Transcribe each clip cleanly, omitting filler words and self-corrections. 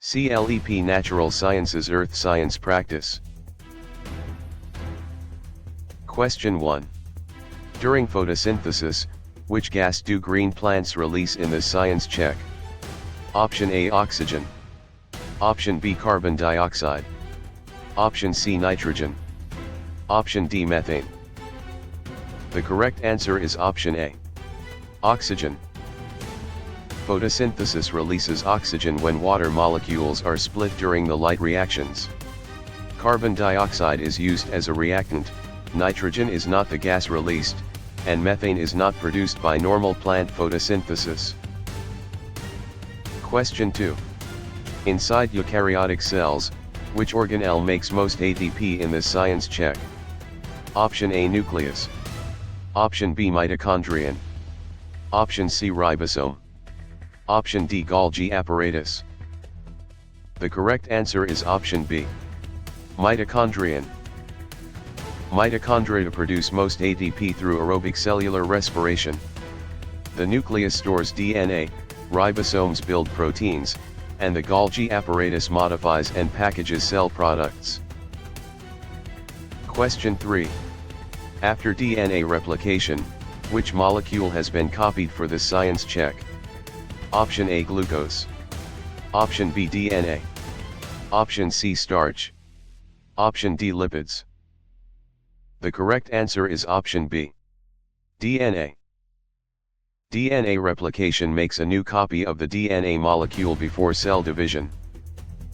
CLEP Natural Sciences Earth Science Practice. Question 1. During photosynthesis, which gas do green plants release in the science check? Option A, oxygen. Option B, carbon dioxide. Option C, nitrogen. Option D, methane. The correct answer is option A. Oxygen. Photosynthesis releases oxygen when water molecules are split during the light reactions. Carbon dioxide is used as a reactant, nitrogen is not the gas released, and methane is not produced by normal plant photosynthesis. Question 2. Inside eukaryotic cells, which organelle makes most ATP in the science check? Option A, nucleus. Option B, mitochondrion. Option C, ribosome. Option D, Golgi apparatus. The correct answer is option B. Mitochondrion. Mitochondria produce most ATP through aerobic cellular respiration. The nucleus stores DNA, ribosomes build proteins, and the Golgi apparatus modifies and packages cell products. Question 3. After DNA replication, which molecule has been copied for the science check? Option A, glucose. Option B, DNA. Option C, starch. Option D, lipids. The correct answer is option B. DNA. DNA replication makes a new copy of the DNA molecule before cell division.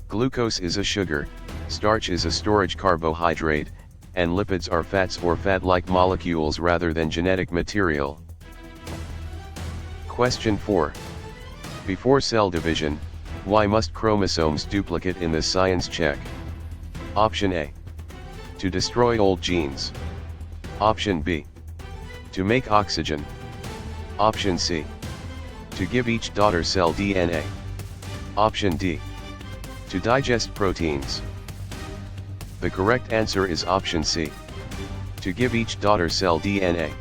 Glucose is a sugar, starch is a storage carbohydrate, and lipids are fats or fat-like molecules rather than genetic material. Question 4. Before cell division, why must chromosomes duplicate in the science check? Option A. To destroy old genes. Option B. To make oxygen. Option C. To give each daughter cell DNA. Option D. To digest proteins. The correct answer is option C. To give each daughter cell DNA.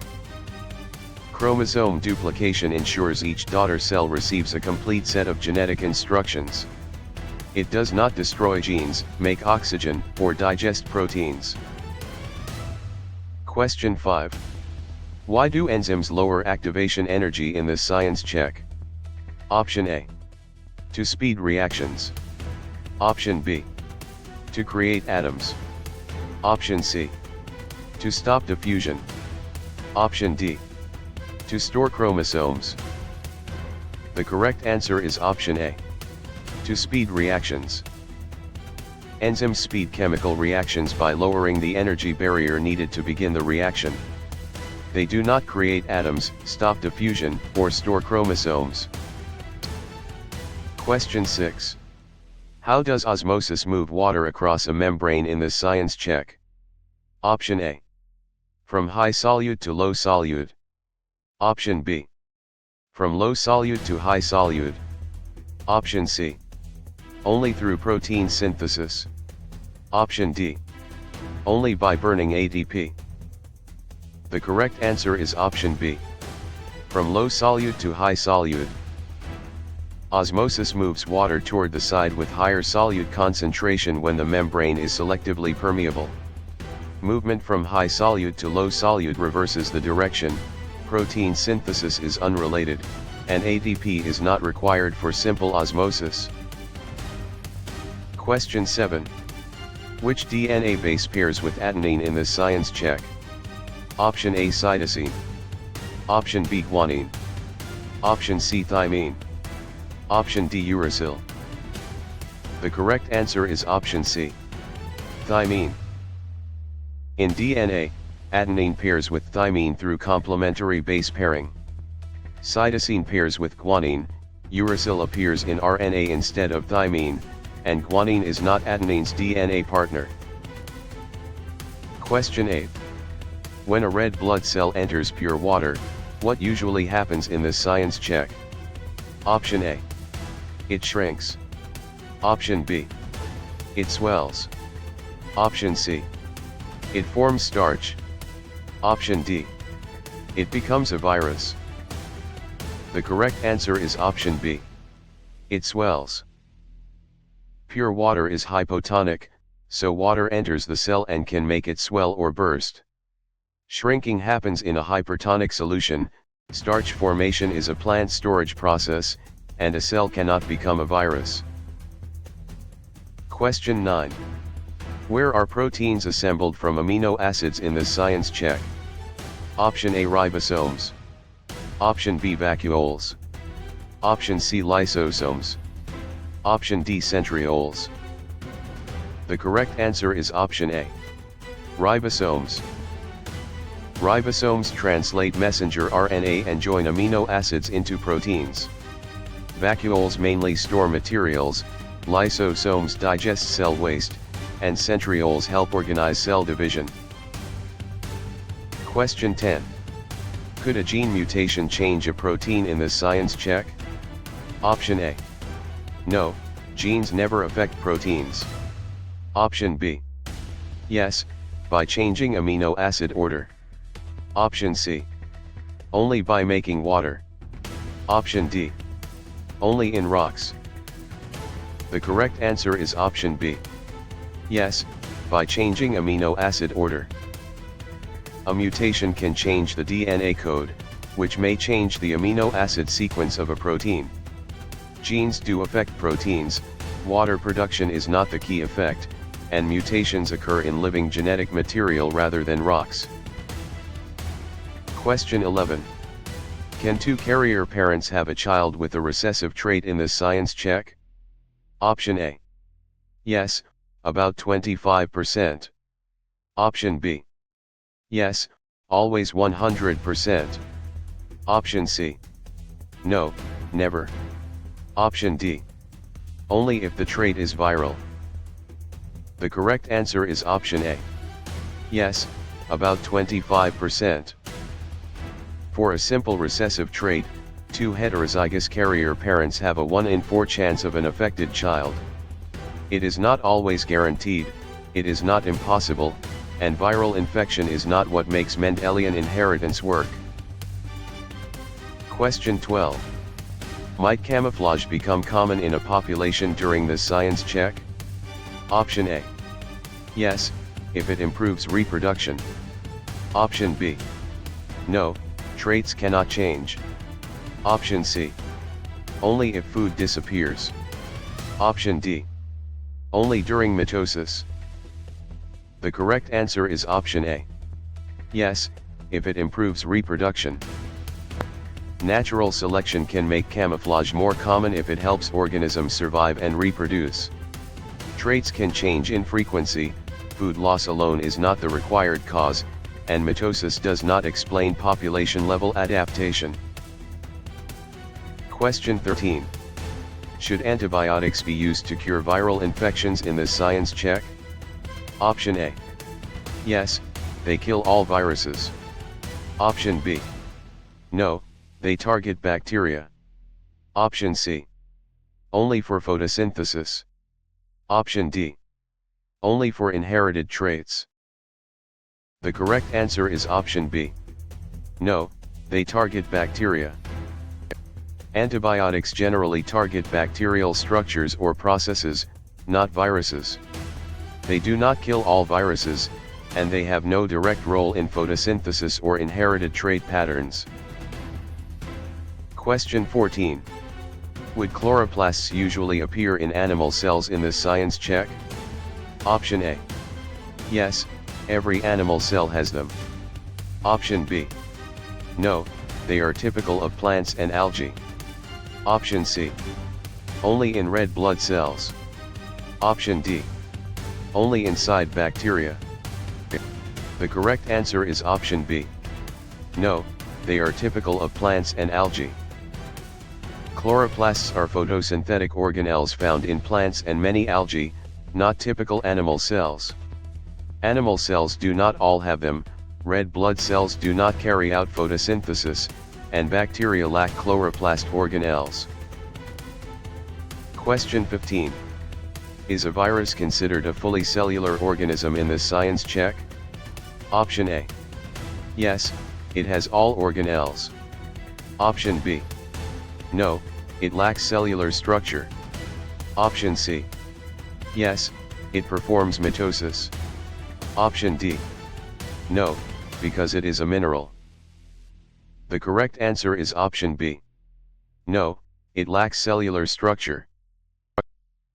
Chromosome duplication ensures each daughter cell receives a complete set of genetic instructions. It does not destroy genes, make oxygen, or digest proteins. Question 5. Why do enzymes lower activation energy in the science check? Option A. To speed reactions. Option B. To create atoms. Option C. To stop diffusion. Option D. To store chromosomes. The correct answer is option A. To speed reactions. Enzymes speed chemical reactions by lowering the energy barrier needed to begin the reaction. They do not create atoms, stop diffusion, or store chromosomes. Question 6. How does osmosis move water across a membrane in the science check? Option A. From high solute to low solute. Option B. From low solute to high solute. Option C. Only through protein synthesis. Option D. Only by burning ATP. The correct answer is option B. From low solute to high solute. Osmosis moves water toward the side with higher solute concentration when the membrane is selectively permeable. Movement from high solute to low solute reverses the direction. Protein synthesis is unrelated, and ATP is not required for simple osmosis. Question 7. Which DNA base pairs with adenine in the science check? Option A, cytosine. Option B, guanine. Option C, thymine. Option D, uracil. The correct answer is option C. Thymine. In DNA, adenine pairs with thymine through complementary base pairing. Cytosine pairs with guanine, uracil appears in RNA instead of thymine, and guanine is not adenine's DNA partner. Question 8. When a red blood cell enters pure water, what usually happens in the science check? Option A. It shrinks. Option B. It swells. Option C. It forms starch. Option D. It becomes a virus. The correct answer is option B. It swells. Pure water is hypotonic, so water enters the cell and can make it swell or burst. Shrinking happens in a hypertonic solution, starch formation is a plant storage process, and a cell cannot become a virus. Question 9. Where are proteins assembled from amino acids in this science check? Option A, ribosomes. Option B, vacuoles. Option C, lysosomes. Option D, centrioles. The correct answer is option A. Ribosomes. Ribosomes translate messenger RNA and join amino acids into proteins. Vacuoles mainly store materials, lysosomes digest cell waste, and centrioles help organize cell division. Question 10. Could a gene mutation change a protein in this science check? Option A. No, genes never affect proteins. Option B. Yes, by changing amino acid order. Option C. Only by making water. Option D. Only in rocks. The correct answer is option B. Yes, by changing amino acid order. A mutation can change the DNA code, which may change the amino acid sequence of a protein. Genes do affect proteins, water production is not the key effect, and mutations occur in living genetic material rather than rocks. Question 11. Can two carrier parents have a child with a recessive trait in this science check? Option A. Yes, about 25%. Option B. Yes, always 100%. Option C. No, never. Option D. Only if the trait is viral. The correct answer is option A. Yes, about 25%. For a simple recessive trait, two heterozygous carrier parents have a 1 in 4 chance of an affected child. It is not always guaranteed, it is not impossible, and viral infection is not what makes Mendelian inheritance work. Question 12. Might camouflage become common in a population during this science check? Option A. Yes, if it improves reproduction. Option B. No, traits cannot change. Option C. Only if food disappears. Option D. Only during mitosis. The correct answer is option A. Yes, if it improves reproduction. Natural selection can make camouflage more common if it helps organisms survive and reproduce. Traits can change in frequency, food loss alone is not the required cause, and mitosis does not explain population-level adaptation. Question 13. Should antibiotics be used to cure viral infections in this science check? Option A. Yes, they kill all viruses. Option B. No, they target bacteria. Option C. Only for photosynthesis. Option D. Only for inherited traits. The correct answer is option B. No, they target bacteria. Antibiotics generally target bacterial structures or processes, not viruses. They do not kill all viruses, and they have no direct role in photosynthesis or inherited trait patterns. Question 14. Would chloroplasts usually appear in animal cells in this science check? Option A. Yes, every animal cell has them. Option B. No, they are typical of plants and algae. Option C. Only in red blood cells. Option D. Only inside bacteria. The correct answer is option B. No, they are typical of plants and algae. Chloroplasts are photosynthetic organelles found in plants and many algae, not typical animal cells. Animal cells do not all have them, red blood cells do not carry out photosynthesis, and bacteria lack chloroplast organelles. Question 15. Is a virus considered a fully cellular organism in this science check? Option A. Yes, it has all organelles. Option B. No, it lacks cellular structure. Option C. Yes, it performs mitosis. Option D. No, because it is a mineral. The correct answer is option B. No, it lacks cellular structure.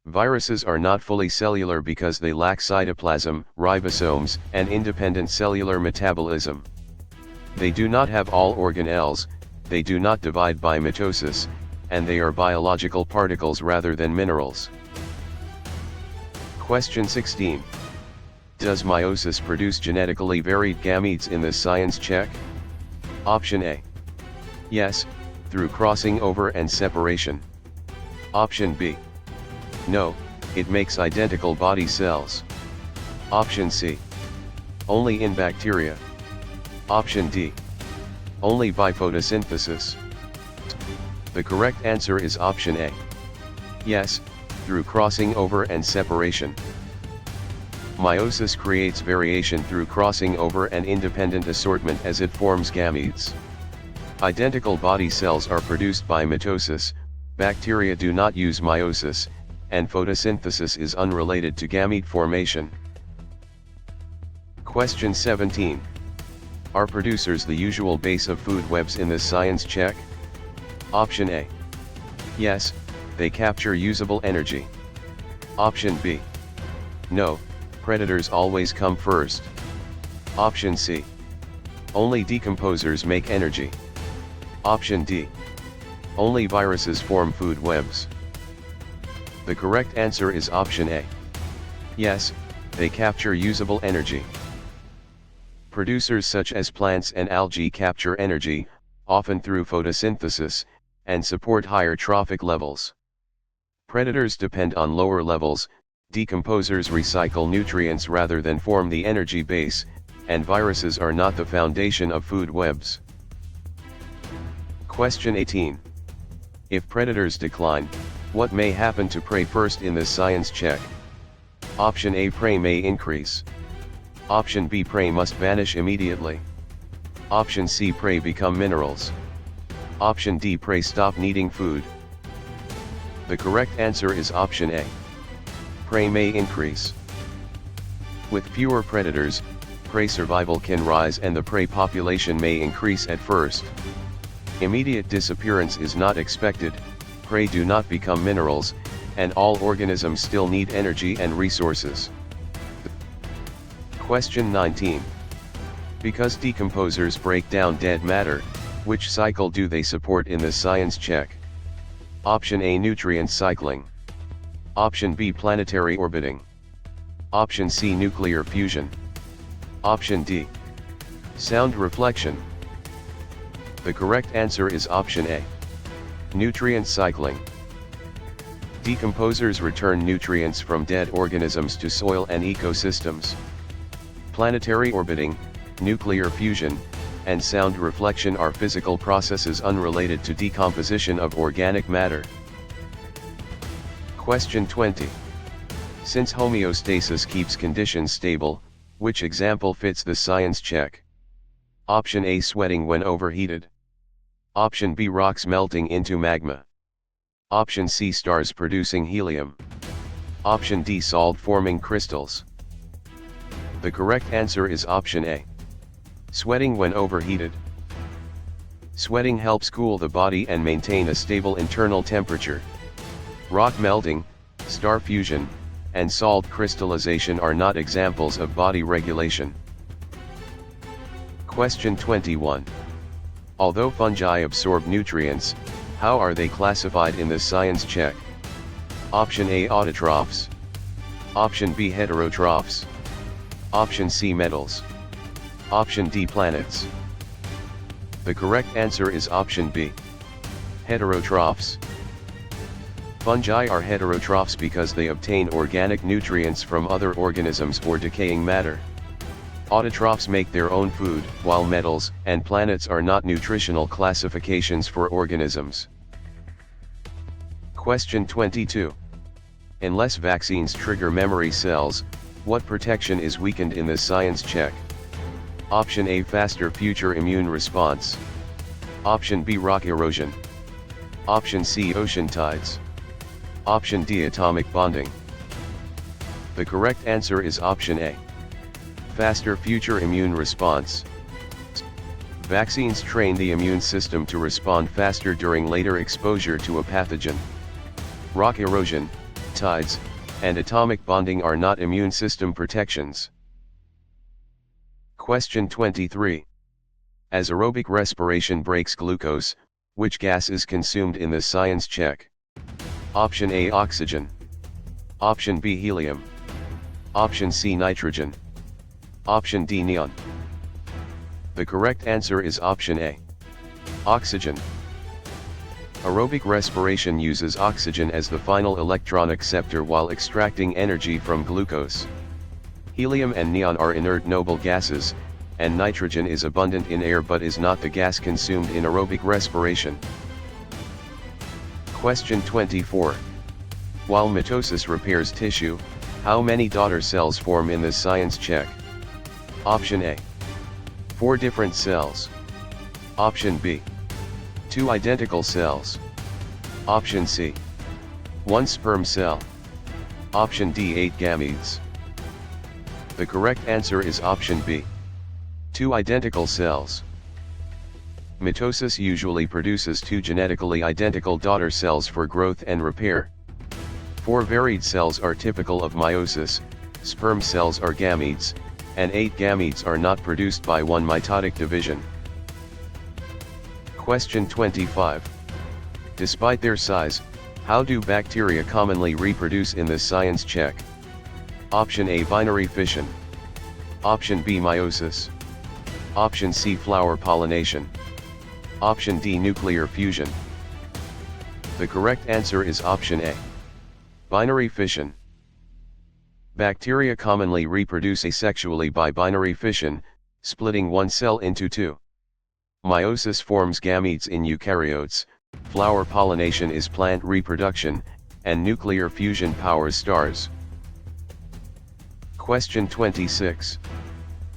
Viruses are not fully cellular because they lack cytoplasm, ribosomes, and independent cellular metabolism. They do not have all organelles, they do not divide by mitosis, and they are biological particles rather than minerals. Question 16. Does meiosis produce genetically varied gametes in the science check? Option A. Yes, through crossing over and separation. Option B. No, it makes identical body cells. Option C. Only in bacteria. Option D. Only by photosynthesis. The correct answer is option A. Yes, through crossing over and separation. Meiosis creates variation through crossing over and independent assortment as it forms gametes. Identical body cells are produced by mitosis, bacteria do not use meiosis, and photosynthesis is unrelated to gamete formation. Question 17. Are producers the usual base of food webs in the science check? Option A. Yes, they capture usable energy. Option B. No, predators always come first. Option C. Only decomposers make energy. Option D. Only viruses form food webs. The correct answer is option A. Yes, they capture usable energy. Producers such as plants and algae capture energy, often through photosynthesis, and support higher trophic levels. Predators depend on lower levels, decomposers recycle nutrients rather than form the energy base, and viruses are not the foundation of food webs. Question 18. If predators decline, what may happen to prey first in the science check? Option A. Prey may increase. Option B. Prey must vanish immediately. Option C. Prey become minerals. Option D. Prey stop needing food. The correct answer is option A. Prey may increase. With fewer predators, prey survival can rise and the prey population may increase at first. Immediate disappearance is not expected, prey do not become minerals, and all organisms still need energy and resources. Question 19. Because decomposers break down dead matter, which cycle do they support in the science check? Option A. Nutrient cycling. Option B. Planetary orbiting. Option C. Nuclear fusion. Option D. Sound reflection. The correct answer is option A. Nutrient cycling. Decomposers return nutrients from dead organisms to soil and ecosystems. Planetary orbiting, nuclear fusion, and sound reflection are physical processes unrelated to decomposition of organic matter. Question 20. Since homeostasis keeps conditions stable, which example fits the science check? Option A. Sweating when overheated. Option B. Rocks melting into magma. Option C. Stars producing helium. Option D. Salt forming crystals. The correct answer is option A. Sweating when overheated. Sweating helps cool the body and maintain a stable internal temperature. Rock melting, star fusion, and salt crystallization are not examples of body regulation. Question 21. Although fungi absorb nutrients, how are they classified in the science check? Option A. Autotrophs. Option B. Heterotrophs. Option C. Metals. Option D. Planets. The correct answer is option B. Heterotrophs. Fungi are heterotrophs because they obtain organic nutrients from other organisms or decaying matter. Autotrophs make their own food, while metals and planets are not nutritional classifications for organisms. Question 22. Unless vaccines trigger memory cells, what protection is weakened in the science check? Option A. Faster future immune response. Option B. Rock erosion. Option C. Ocean tides. Option D. Atomic bonding. The correct answer is option A. Faster future immune response. Vaccines train the immune system to respond faster during later exposure to a pathogen. Rock erosion, tides, and atomic bonding are not immune system protections. Question 23. As aerobic respiration breaks glucose, which gas is consumed in the science check? Option A, oxygen. Option B, helium. Option C, nitrogen. Option D, neon. The correct answer is option A. Oxygen. Aerobic respiration uses oxygen as the final electron acceptor while extracting energy from glucose. Helium and neon are inert noble gases, and nitrogen is abundant in air but is not the gas consumed in aerobic respiration. Question 24. While mitosis repairs tissue, how many daughter cells form in the science check? Option A. 4 different cells. Option B. 2 identical cells. Option C. 1 sperm cell. Option D, 8 gametes. The correct answer is option B. 2 identical cells. Mitosis usually produces 2 genetically identical daughter cells for growth and repair. 4 varied cells are typical of meiosis, sperm cells are gametes, and 8 gametes are not produced by one mitotic division. Question 25. Despite their size, how do bacteria commonly reproduce in the science check? Option A, binary fission. Option B, meiosis. Option C, flower pollination. Option D, nuclear fusion. The correct answer is option A. Binary fission. Bacteria commonly reproduce asexually by binary fission, splitting one cell into 2. Meiosis forms gametes in eukaryotes, flower pollination is plant reproduction, and nuclear fusion powers stars. Question 26.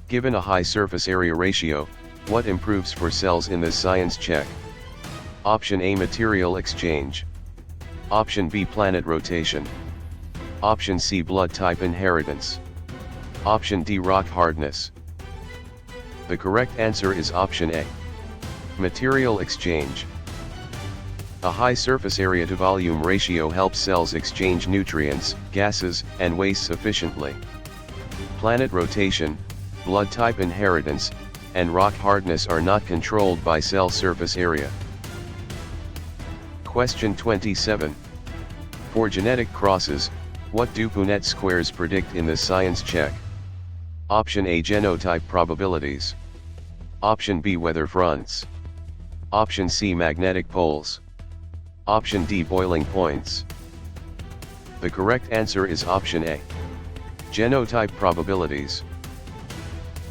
Given a high surface area ratio, what improves for cells in the science check? Option A, material exchange. Option B, planet rotation. Option C, blood type inheritance. Option D, rock hardness. The correct answer is option A. Material exchange. A high surface area to volume ratio helps cells exchange nutrients, gases, and wastes efficiently. Planet rotation, blood type inheritance, and rock hardness are not controlled by cell surface area. Question 27. For genetic crosses, what do Punnett squares predict in the science check? Option A, genotype probabilities. Option B, weather fronts. Option C, magnetic poles. Option D, boiling points. The correct answer is option A. Genotype probabilities.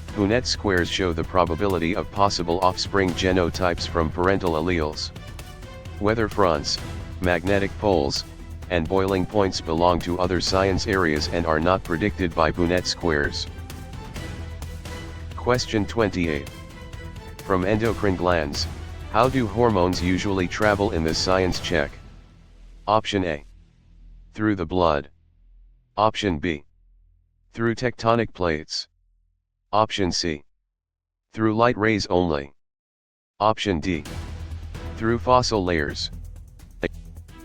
Punnett squares show the probability of possible offspring genotypes from parental alleles. Weather fronts, magnetic poles, and boiling points belong to other science areas and are not predicted by Punnett squares. Question 28. From endocrine glands, how do hormones usually travel in the science check? Option A. Through the blood. Option B. Through tectonic plates. Option C. Through light rays only. Option D. Through fossil layers.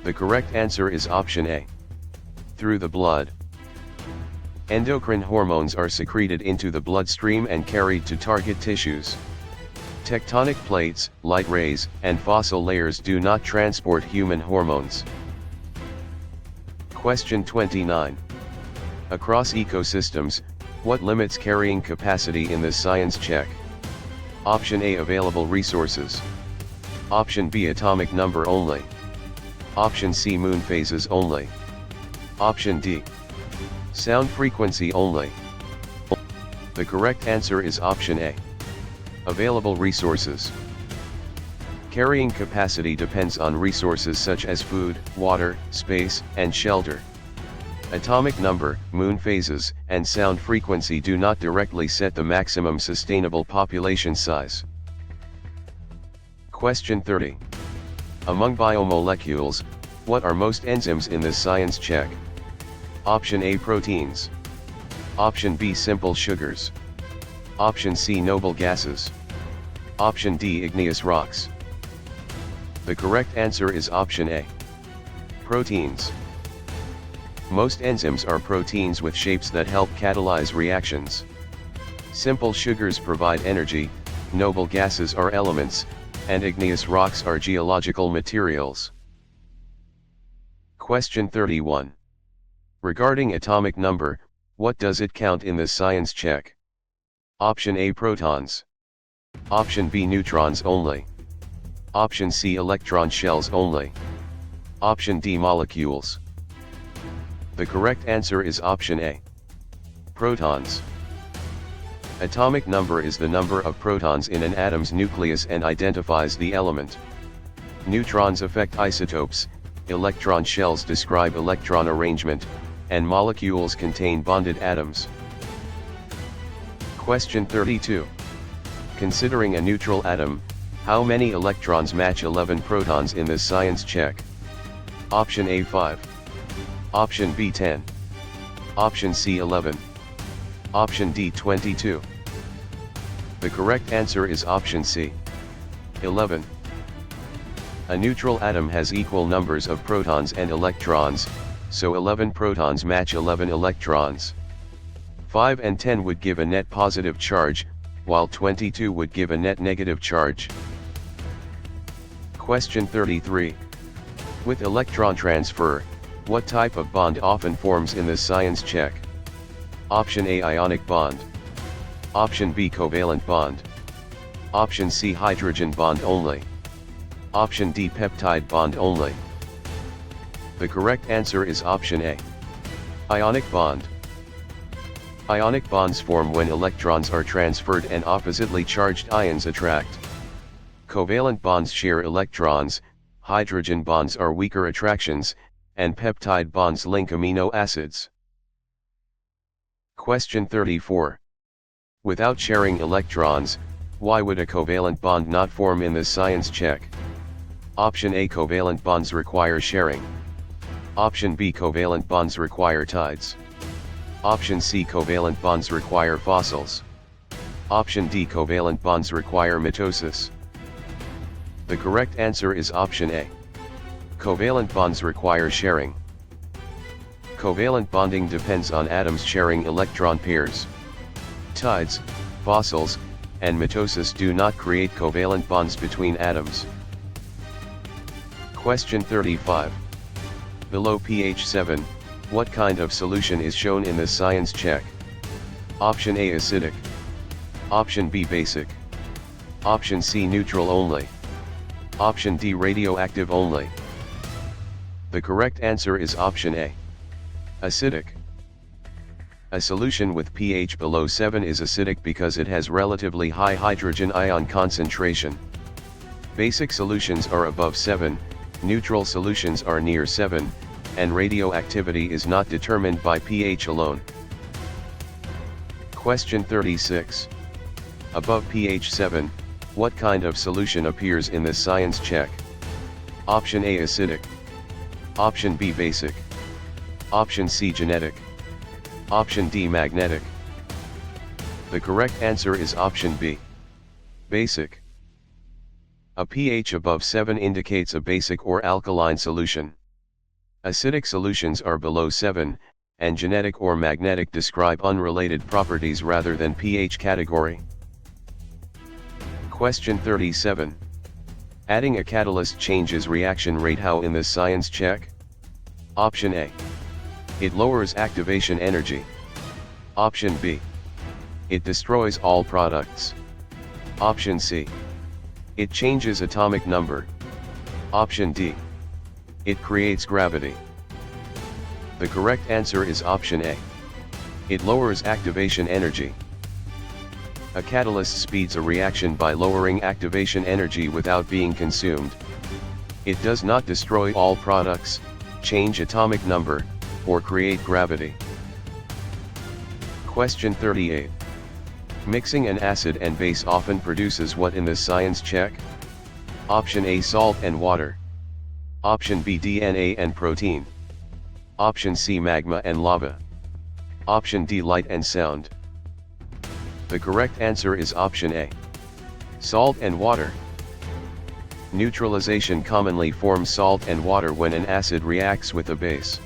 The correct answer is option A. Through the blood. Endocrine hormones are secreted into the bloodstream and carried to target tissues. Tectonic plates, light rays, and fossil layers do not transport human hormones. Question 29. Across ecosystems, what limits carrying capacity in the science check? Option A, available resources. Option B, atomic number only. Option C, moon phases only. Option D, sound frequency only. The correct answer is option A. Available resources. Carrying capacity depends on resources such as food, water, space, and shelter. Atomic number, moon phases, and sound frequency do not directly set the maximum sustainable population size. Question 30. Among biomolecules, what are most enzymes in the science check? Option A, proteins. Option B, simple sugars. Option C, noble gases. Option D, igneous rocks. The correct answer is option A. Proteins. Most enzymes are proteins with shapes that help catalyze reactions. Simple sugars provide energy, noble gases are elements, and igneous rocks are geological materials. Question 31. Regarding atomic number, what does it count in the science check? Option A, protons. Option B, neutrons only. Option C, electron shells only. Option D, molecules. The correct answer is option A. Protons. Atomic number is the number of protons in an atom's nucleus and identifies the element. Neutrons affect isotopes, electron shells describe electron arrangement, and molecules contain bonded atoms. Question 32. Considering a neutral atom, how many electrons match 11 protons in this science check? Option A, 5. Option B, 10. Option C, 11. Option D, 22. The correct answer is option C, 11. A neutral atom has equal numbers of protons and electrons, so 11 protons match 11 electrons. 5 and 10 would give a net positive charge, while 22 would give a net negative charge. Question 33. With electron transfer, what type of bond often forms in the science check? Option A, ionic bond. Option B, covalent bond. Option C, hydrogen bond only. Option D, peptide bond only. The correct answer is option A, ionic bond. Ionic bonds form when electrons are transferred and oppositely charged ions attract. Covalent bonds share electrons, hydrogen bonds are weaker attractions, and peptide bonds link amino acids. Question 34. Without sharing electrons, why would a covalent bond not form in the science check? Option A, covalent bonds require sharing. Option B, covalent bonds require tides. Option C, covalent bonds require fossils. Option D, covalent bonds require mitosis. The correct answer is option A. Covalent bonds require sharing. Covalent bonding depends on atoms sharing electron pairs. Tides, fossils, and mitosis do not create covalent bonds between atoms. Question 35. Below pH 7, what kind of solution is shown in the science check? Option A, acidic. Option B, basic. Option C, neutral only. Option D, radioactive only. The correct answer is option A, acidic. A solution with pH below 7 is acidic because it has relatively high hydrogen ion concentration. Basic solutions are above 7, neutral solutions are near 7, and radioactivity is not determined by pH alone. Question 36. Above pH 7, what kind of solution appears in the science check? Option A, acidic. Option B, basic. Option C, genetic. Option D, magnetic. The correct answer is option B, basic. A pH above 7 indicates a basic or alkaline solution. Acidic solutions are below 7, and genetic or magnetic describe unrelated properties rather than pH category. Question 37. Adding a catalyst changes reaction rate how in the science check? Option A. It lowers activation energy. Option B. It destroys all products. Option C. It changes atomic number. Option D. It creates gravity. The correct answer is option A. It lowers activation energy. A catalyst speeds a reaction by lowering activation energy without being consumed. It does not destroy all products, change atomic number, or create gravity. Question 38. Mixing an acid and base often produces what in the science check? Option A, salt and water. Option B, DNA and protein. Option C, magma and lava. Option D, light and sound. The correct answer is option A, salt and water. Neutralization commonly forms salt and water when an acid reacts with a base.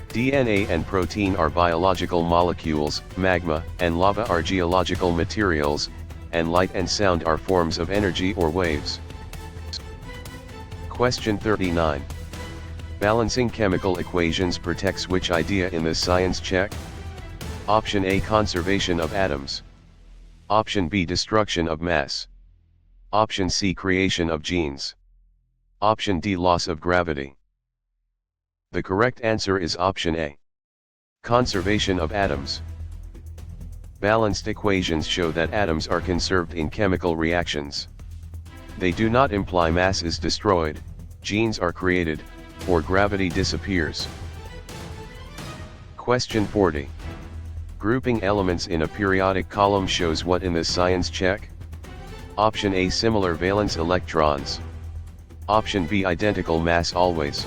DNA and protein are biological molecules, magma and lava are geological materials, and light and sound are forms of energy or waves. Question 39. Balancing chemical equations protects which idea in this science check? Option A, conservation of atoms. Option B, destruction of mass. Option C, creation of genes. Option D, loss of gravity. The correct answer is option A, conservation of atoms. Balanced equations show that atoms are conserved in chemical reactions. They do not imply mass is destroyed, genes are created, or gravity disappears. Question 40. Grouping elements in a periodic column shows what in this science check? Option A, similar valence electrons. Option B, identical mass always.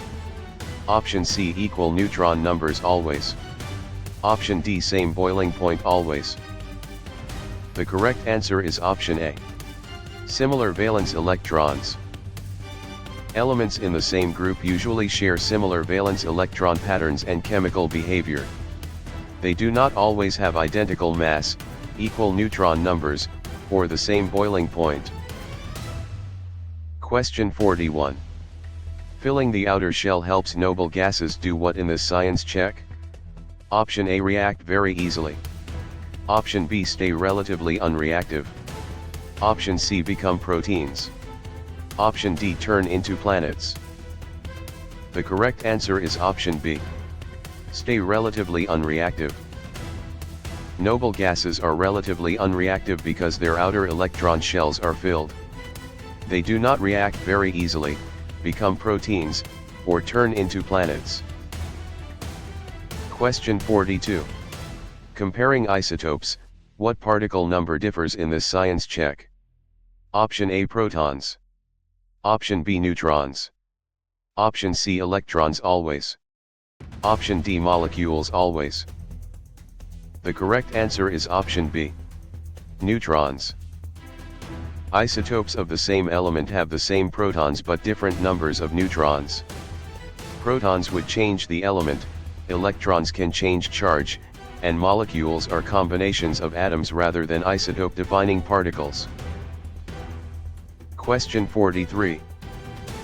Option C, equal neutron numbers always. Option D, same boiling point always. The correct answer is option A, similar valence electrons. Elements in the same group usually share similar valence electron patterns and chemical behavior. They do not always have identical mass, equal neutron numbers, or the same boiling point. Question 41. Filling the outer shell helps noble gases do what in this science check? Option A, react very easily. Option B, stay relatively unreactive. Option C, become proteins. Option D, turn into planets. The correct answer is option B, stay relatively unreactive. Noble gases are relatively unreactive because their outer electron shells are filled. They do not react very easily, become proteins, or turn into planets. Question 42. Comparing isotopes, what particle number differs in this science check? Option A, protons. Option B, neutrons. Option C, electrons always. Option D, molecules always. The correct answer is option B, neutrons. Isotopes of the same element have the same protons but different numbers of neutrons. Protons would change the element, electrons can change charge, and molecules are combinations of atoms rather than isotope-defining particles. Question 43.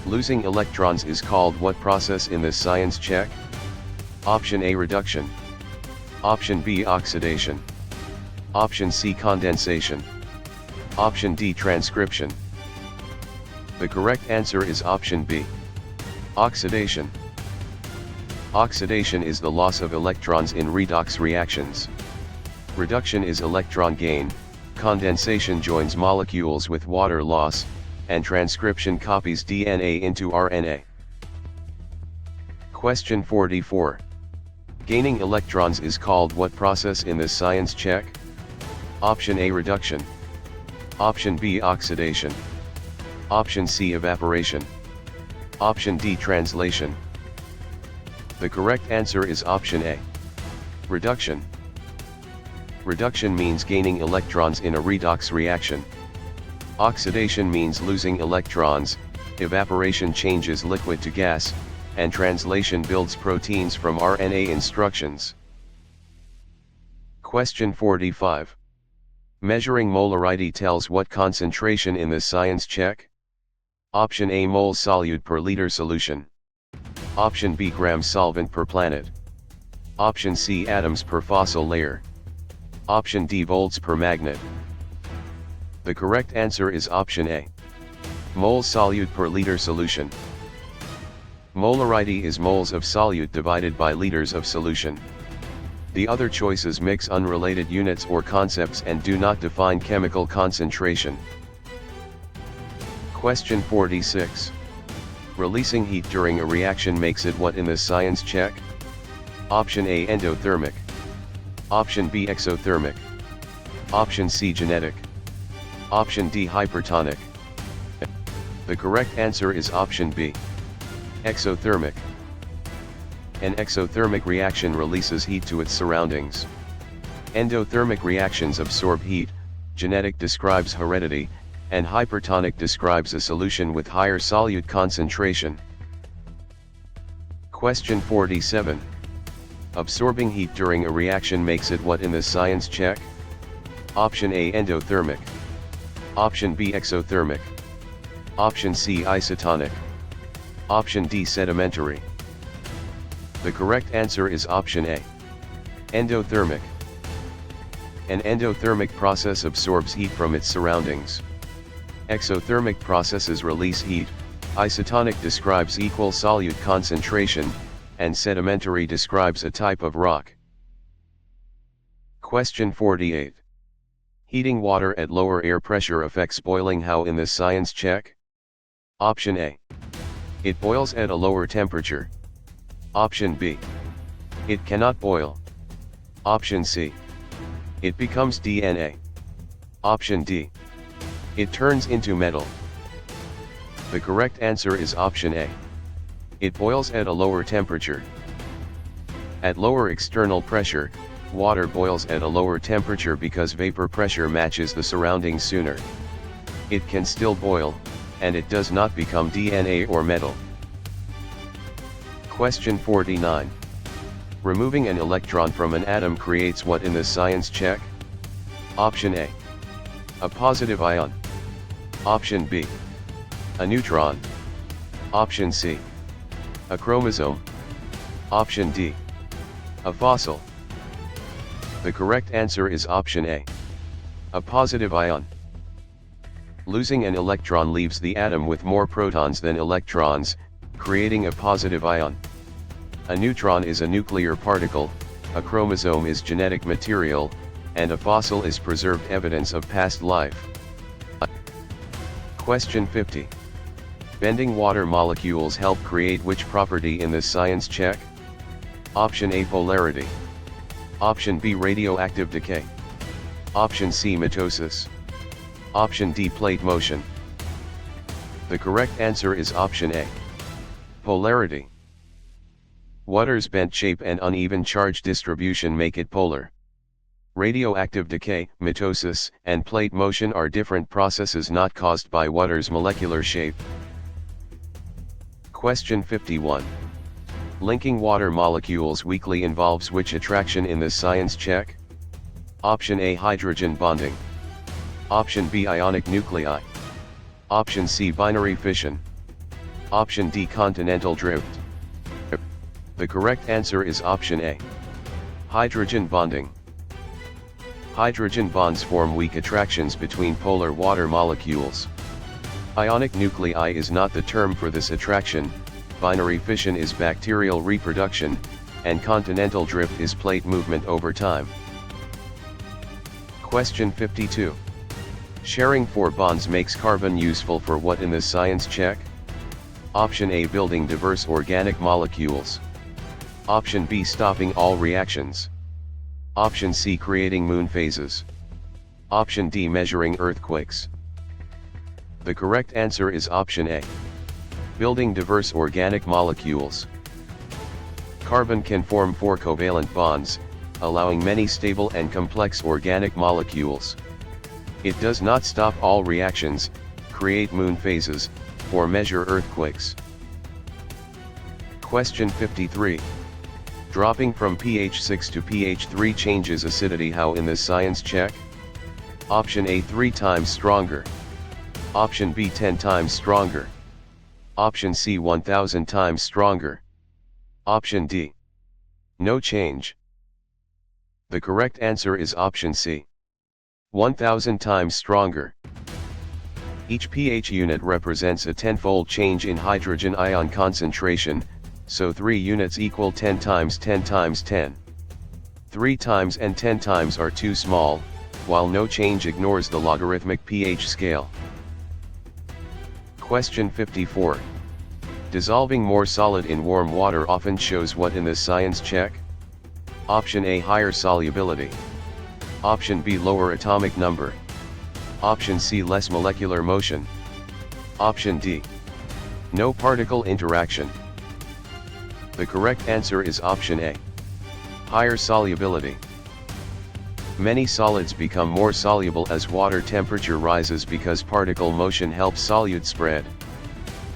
Losing electrons is called what process in this science check? Option A, reduction. Option B, oxidation. Option C, condensation. Option D, transcription. The correct answer is option B, oxidation. Oxidation is the loss of electrons in redox reactions. Reduction is electron gain, condensation joins molecules with water loss, and transcription copies DNA into RNA. Question 44. Gaining electrons is called what process in this science check? Option A, reduction. Option B, oxidation. Option C, evaporation. Option D, translation. The correct answer is option A, reduction. Reduction means gaining electrons in a redox reaction. Oxidation means losing electrons, evaporation changes liquid to gas, and translation builds proteins from RNA instructions. Question 45. Measuring molarity tells what concentration in this science check? Option A, moles solute per liter solution. Option B, grams solvent per planet. Option C, atoms per fossil layer. Option D, volts per magnet. The correct answer is option A, moles solute per liter solution. Molarity is moles of solute divided by liters of solution. The other choices mix unrelated units or concepts and do not define chemical concentration. Question 46. Releasing heat during a reaction makes it what in this science check? Option A, endothermic. Option B, exothermic. Option C, genetic. Option D, hypertonic. The correct answer is option B, exothermic. An exothermic reaction releases heat to its surroundings. Endothermic reactions absorb heat, genetic describes heredity, and hypertonic describes a solution with higher solute concentration. Question 47. Absorbing heat during a reaction makes it what in this science check? Option A endothermic. Option B exothermic. Option C isotonic. Option D sedimentary. The correct answer is option A. Endothermic. An endothermic process absorbs heat from its surroundings. Exothermic processes release heat, isotonic describes equal solute concentration, and sedimentary describes a type of rock. Question 48. Heating water at lower air pressure affects boiling how in this science check? Option A. It boils at a lower temperature. Option B. It cannot boil. Option C. It becomes DNA. Option D. It turns into metal. The correct answer is option A. It boils at a lower temperature. At lower external pressure, water boils at a lower temperature because vapor pressure matches the surroundings sooner. It can still boil, and it does not become DNA or metal. Question 49. Removing an electron from an atom creates what in this science check? Option A. A positive ion. Option B. A neutron. Option C. A chromosome. Option D. A fossil. The correct answer is option A. A positive ion. Losing an electron leaves the atom with more protons than electrons, creating a positive ion. A neutron is a nuclear particle, a chromosome is genetic material, and a fossil is preserved evidence of past life. Question 50. Bending water molecules help create which property in this science check? Option A polarity. Option B radioactive decay. Option C mitosis. Option D plate motion. The correct answer is option A. Polarity. Water's bent shape and uneven charge distribution make it polar. Radioactive decay, mitosis, and plate motion are different processes not caused by water's molecular shape. Question 51. Linking water molecules weakly involves which attraction in this science check? Option A hydrogen bonding. Option B ionic nuclei. Option C binary fission. Option D continental drift. The correct answer is option A. Hydrogen bonding. Hydrogen bonds form weak attractions between polar water molecules. Ionic nuclei is not the term for this attraction, binary fission is bacterial reproduction, and continental drift is plate movement over time. Question 52. Sharing 4 bonds makes carbon useful for what in this science check? Option A building diverse organic molecules. Option B stopping all reactions. Option C creating moon phases. Option D measuring earthquakes. The correct answer is option A. Building diverse organic molecules. Carbon can form 4 covalent bonds, allowing many stable and complex organic molecules. It does not stop all reactions, create moon phases, or measure earthquakes. Question 53. Dropping from pH 6 to pH 3 changes acidity how in this science check? Option A 3 times stronger. Option B 10 times stronger. Option C 1000 times stronger. Option D. No change. The correct answer is option C. 1000 times stronger. Each pH unit represents a 10-fold change in hydrogen ion concentration, so 3 units equal 10 times 10 times 10. 3 times and 10 times are too small, while no change ignores the logarithmic pH scale. Question 54. Dissolving more solid in warm water often shows what in this science check? Option A higher solubility. Option B lower atomic number. Option C less molecular motion. Option D. No particle interaction. The correct answer is option A. Higher solubility. Many solids become more soluble as water temperature rises because particle motion helps solute spread.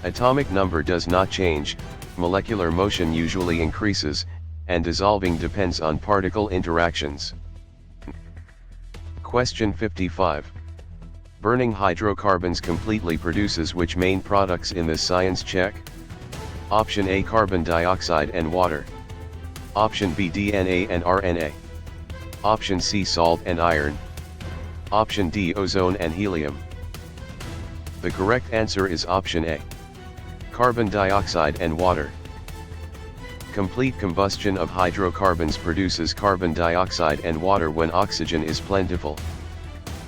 Atomic number does not change, molecular motion usually increases, and dissolving depends on particle interactions. Question 55. Burning hydrocarbons completely produces which main products in this science check? Option A, carbon dioxide and water. Option B, DNA and RNA. Option C, salt and iron. Option D, ozone and helium. The correct answer is option A. Carbon dioxide and water. Complete combustion of hydrocarbons produces carbon dioxide and water when oxygen is plentiful.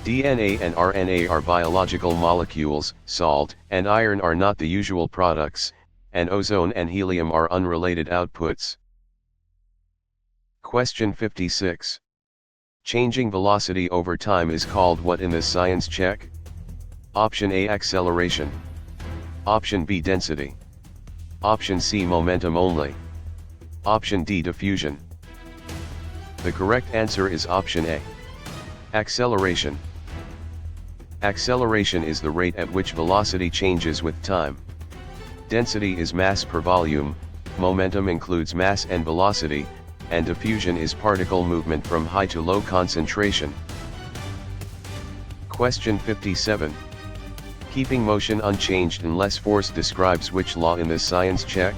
DNA and RNA are biological molecules, salt and iron are not the usual products, and ozone and helium are unrelated outputs. Question 56. Changing velocity over time is called what in this science check? Option A, acceleration. Option B, density. Option C, momentum only. Option D, diffusion. The correct answer is option A. Acceleration. Acceleration is the rate at which velocity changes with time. Density is mass per volume, momentum includes mass and velocity, and diffusion is particle movement from high to low concentration. Question 57. Keeping motion unchanged unless force describes which law in this science check?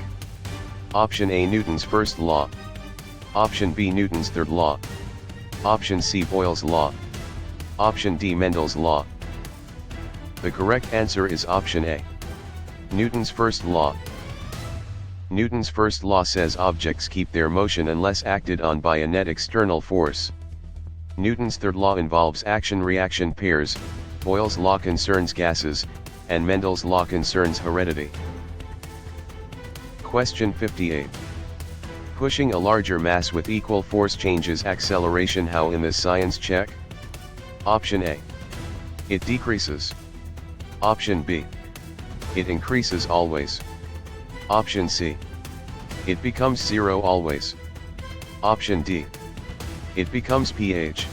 Option A, Newton's first law. Option B, Newton's third law. Option C, Boyle's law. Option D, Mendel's law. The correct answer is option A. Newton's first law. Newton's first law says objects keep their motion unless acted on by a net external force. Newton's third law involves action-reaction pairs, Boyle's law concerns gases, and Mendel's law concerns heredity. Question 58. Pushing a larger mass with equal force changes acceleration how in this science check? Option A. It decreases. Option B. It increases always. Option C. It becomes zero always. Option D. It becomes pH.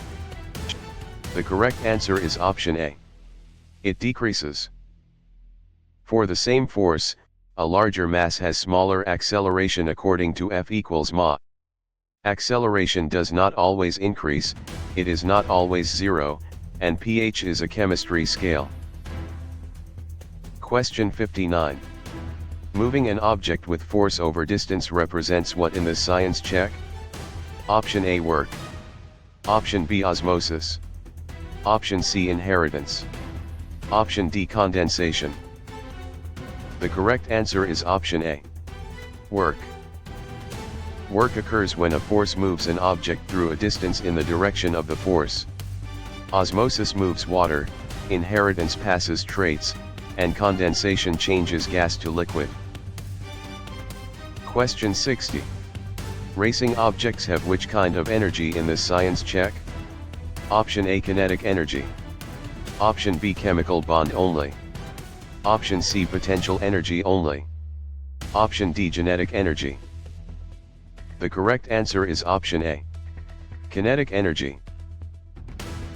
The correct answer is option A. It decreases. For the same force, a larger mass has smaller acceleration according to F equals ma. Acceleration does not always increase, it is not always zero, and pH is a chemistry scale. Question 59. Moving an object with force over distance represents what in this science check? Option A, work. Option B, osmosis. Option C, inheritance. Option D, condensation. The correct answer is option A. Work. Work occurs when a force moves an object through a distance in the direction of the force. Osmosis moves water, inheritance passes traits, and condensation changes gas to liquid. Question 60. Racing objects have which kind of energy in this science check? Option A, kinetic energy. Option B, chemical bond only. Option C, potential energy only. Option D, genetic energy. The correct answer is option A. Kinetic energy.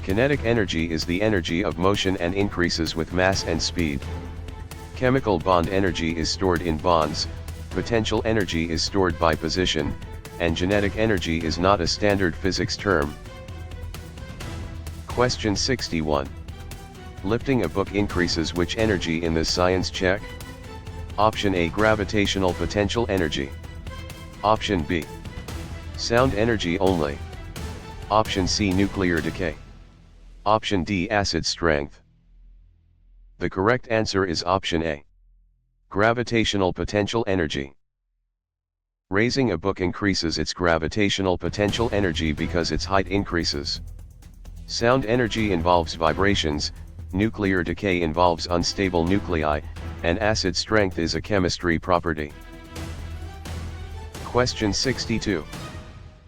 Kinetic energy is the energy of motion and increases with mass and speed. Chemical bond energy is stored in bonds, potential energy is stored by position, and genetic energy is not a standard physics term. Question 61. Lifting a book increases which energy in this science check? Option A, gravitational potential energy. Option B, sound energy only. Option C, nuclear decay. Option D, acid strength. The correct answer is option A. Gravitational potential energy. Raising a book increases its gravitational potential energy because its height increases. Sound energy involves vibrations, nuclear decay involves unstable nuclei, and acid strength is a chemistry property. Question 62.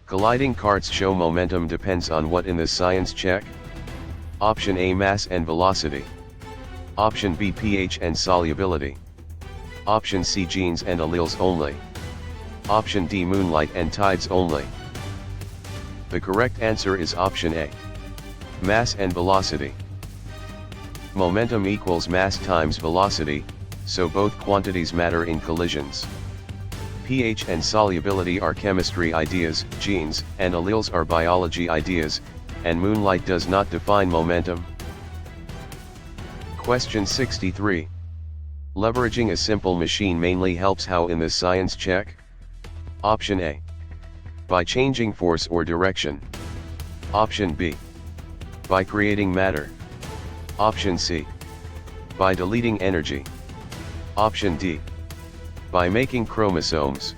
Colliding carts show momentum depends on what in this science check? Option A, mass and velocity. Option B, pH and solubility. Option C, genes and alleles only. Option D, moonlight and tides only. The correct answer is option A. Mass and velocity. Momentum equals mass times velocity, so both quantities matter in collisions. pH and solubility are chemistry ideas, genes and alleles are biology ideas, and moonlight does not define momentum. Question 63. Leveraging a simple machine mainly helps how in this science check? Option A. By changing force or direction. Option B. By creating matter. Option C. By deleting energy. Option D. By making chromosomes.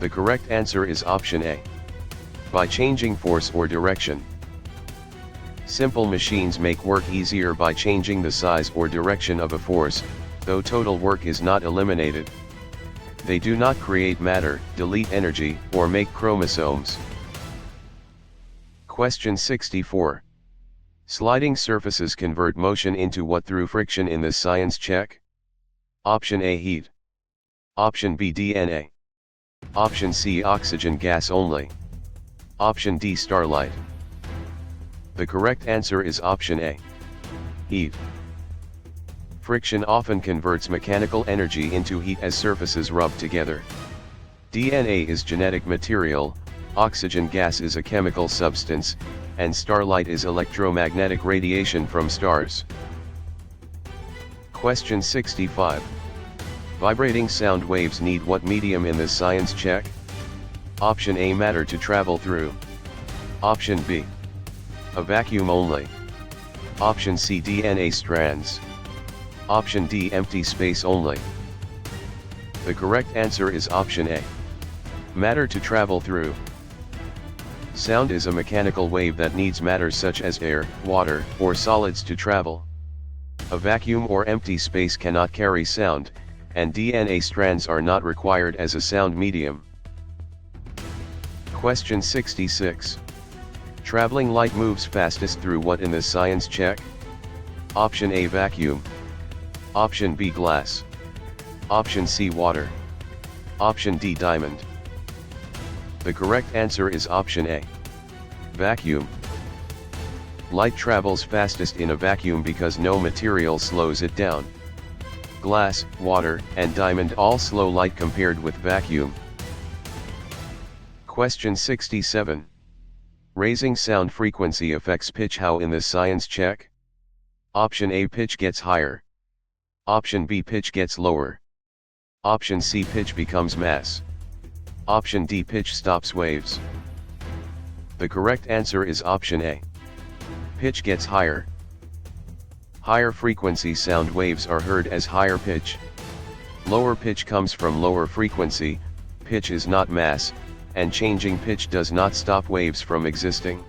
The correct answer is option A. By changing force or direction. Simple machines make work easier by changing the size or direction of a force, though total work is not eliminated. They do not create matter, delete energy, or make chromosomes. Question 64. Sliding surfaces convert motion into what through friction in this science check? Option A, heat. Option B, DNA. Option C, oxygen gas only. Option D, starlight. The correct answer is option A. Heat. Friction often converts mechanical energy into heat as surfaces rub together. DNA is genetic material, oxygen gas is a chemical substance, and starlight is electromagnetic radiation from stars. Question 65. Vibrating sound waves need what medium in this science check? Option A, matter to travel through. Option B. A vacuum only. Option C, DNA strands. Option D, empty space only. The correct answer is option A. Matter to travel through. Sound is a mechanical wave that needs matter such as air, water, or solids to travel. A vacuum or empty space cannot carry sound, and DNA strands are not required as a sound medium. Question 66. Traveling light moves fastest through what in this science check? Option A, vacuum. Option B, glass. Option C, water. Option D, diamond. The correct answer is option A. Vacuum. Light travels fastest in a vacuum because no material slows it down. Glass, water, and diamond all slow light compared with vacuum. Question 67. Raising sound frequency affects pitch how in this science check? Option A, pitch gets higher. Option B, pitch gets lower. Option C, pitch becomes mass. Option D, pitch stops waves. The correct answer is option A. Pitch gets higher. Higher frequency sound waves are heard as higher pitch. Lower pitch comes from lower frequency, pitch is not mass, and changing pitch does not stop waves from existing.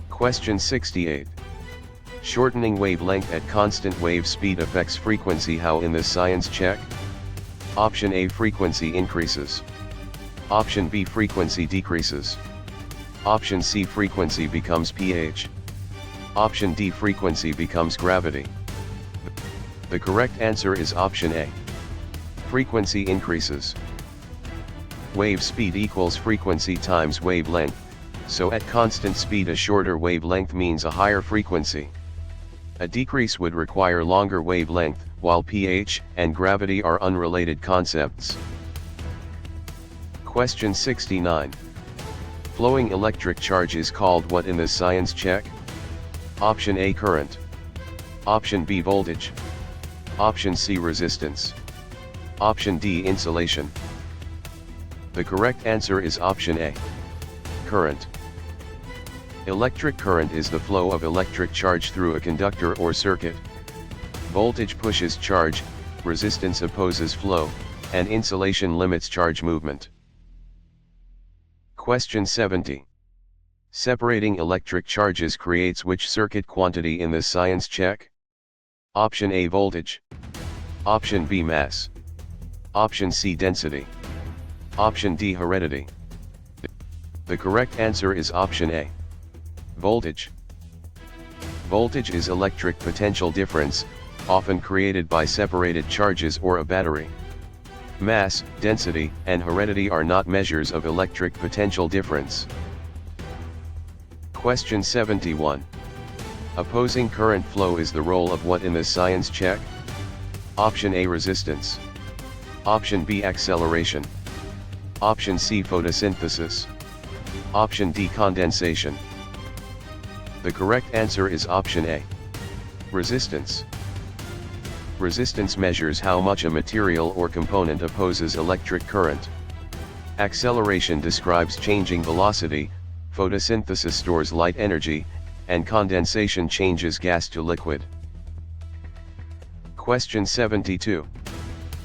Question 68. Shortening wavelength at constant wave speed affects frequency how in this science check? Option A, frequency increases. Option B, frequency decreases. Option C, frequency becomes pH. Option D, frequency becomes gravity. The correct answer is option A. Frequency increases. Wave speed equals frequency times wavelength, so at constant speed a shorter wavelength means a higher frequency. A decrease would require longer wavelength, while pH and gravity are unrelated concepts. Question 69. Flowing electric charge is called what in this science check? Option A, current. Option B, voltage. Option C, resistance. Option D, insulation. The correct answer is option A. Current. Electric current is the flow of electric charge through a conductor or circuit. Voltage pushes charge, resistance opposes flow, and insulation limits charge movement. Question 70. Separating electric charges creates which circuit quantity in this science check? Option A, voltage. Option B, mass. Option C, density. Option D, heredity. The correct answer is option A. Voltage. Voltage is electric potential difference, often created by separated charges or a battery. Mass, density, and heredity are not measures of electric potential difference. Question 71. Opposing current flow is the role of what in the science check? Option A, resistance. Option B, acceleration. Option C, photosynthesis. Option D, condensation. The correct answer is option A. Resistance. Resistance measures how much a material or component opposes electric current. Acceleration describes changing velocity, photosynthesis stores light energy, and condensation changes gas to liquid. Question 72.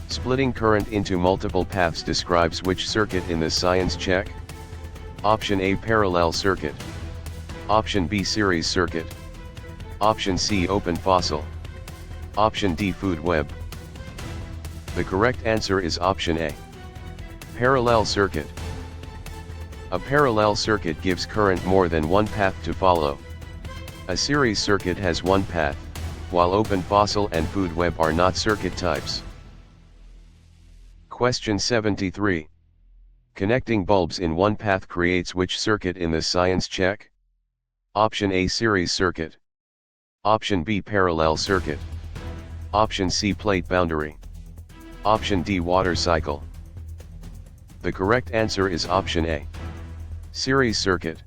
Splitting current into multiple paths describes which circuit in the science check? Option A, parallel circuit. Option B, series circuit. Option C, open fossil. Option D, food web. The correct answer is option A. Parallel circuit. A parallel circuit gives current more than one path to follow. A series circuit has one path, while open fossil and food web are not circuit types. Question 73. Connecting bulbs in one path creates which circuit in the science check? Option A, series circuit. Option B, parallel circuit. Option C, plate boundary. Option D, water cycle. The correct answer is option A. Series circuit.